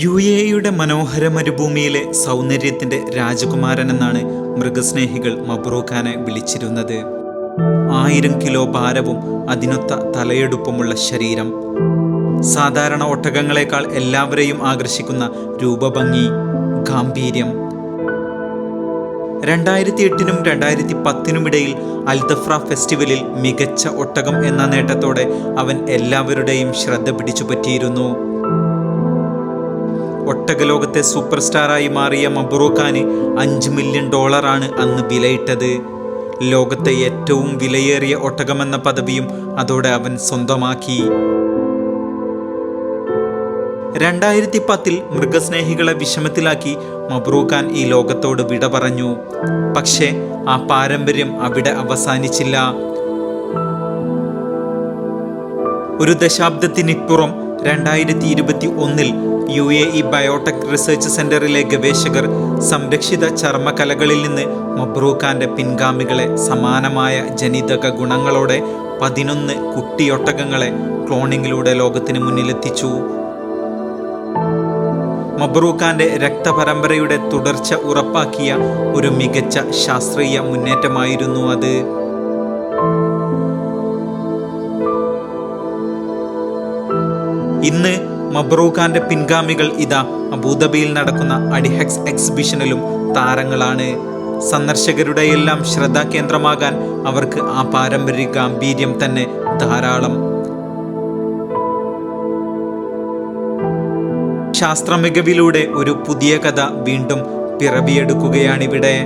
UAEയുടെ മനോഹര മരുഭൂമിയിലെ സൗന്ദര്യത്തിന്റെ രാജകുമാരൻ എന്നാണ് മൃഗസ്നേഹികൾ മബ്രൂഖാനെ വിളിച്ചിരുന്നത്. 1000 കിലോ ഭാരവും അതിനൊത്ത തലയെടുപ്പുമുള്ള ശരീരം, സാധാരണ ഒട്ടകങ്ങളെക്കാൾ എല്ലാവരെയും ആകർഷിക്കുന്ന രൂപഭംഗി, ഗാംഭീര്യം. 2008-നും 2010-നും ഇടയിൽ അൽദഫ്ര ഫെസ്റ്റിവലിൽ മികച്ച ഒട്ടകം എന്ന നേട്ടത്തോടെ അവൻ എല്ലാവരുടെയും ശ്രദ്ധ പിടിച്ചുപറ്റിയിരുന്നു. ഒട്ടകലോകത്തെ സൂപ്പർ സ്റ്റാറായി മാറിയ മബ്രൂഖാന് $5 മില്യൺ അന്ന് വിലയിട്ടത്. ലോകത്തെ ഏറ്റവും വിലയേറിയ ഒട്ടകമെന്ന പദവിയും അതോടെ അവൻ സ്വന്തമാക്കി. 2010-ൽ മൃഗസ്നേഹികളെ വിഷമത്തിലാക്കി മബ്രൂഖാൻ ഈ ലോകത്തോട് വിട പറഞ്ഞു. പക്ഷേ ആ പാരമ്പര്യം അവിടെ അവസാനിച്ചില്ല. ഒരു ദശാബ്ദത്തിനിപ്പുറം 2021-ൽ UAE ബയോടെക് റിസർച്ച് സെന്ററിലെ ഗവേഷകർ സംരക്ഷിത ചർമ്മകലകളിൽ നിന്ന് മബ്രൂഖാന്റെ പിൻഗാമികളെ സമാനമായ ജനിതക ഗുണങ്ങളോടെ 11 കുട്ടിയൊട്ടകങ്ങളെ ക്ലോണിങ്ങിലൂടെ ലോകത്തിന് മുന്നിലെത്തിച്ചു. മബ്രൂഖാന്റെ രക്തപരമ്പരയുടെ തുടർച്ച ഉറപ്പാക്കിയ ഒരു മികച്ച ശാസ്ത്രീയ മുന്നേറ്റമായിരുന്നു അത്. ഇന്ന് മബ്രൂഖാന്റെ പിൻഗാമികൾ ഇതാ അബുദാബിയിൽ നടക്കുന്ന അഡിഹെക്സ് എക്സിബിഷനിലും താരങ്ങളാണ്. സന്ദർശകരുടെയെല്ലാം ശ്രദ്ധാകേന്ദ്രമാകാൻ അവർക്ക് ആ പാരമ്പര്യ ഗാംഭീര്യം തന്നെ ധാരാളം. ശാസ്ത്ര മികവിലൂടെ ഒരു പുതിയ കഥ വീണ്ടും പിറവിയെടുക്കുകയാണിവിടെ.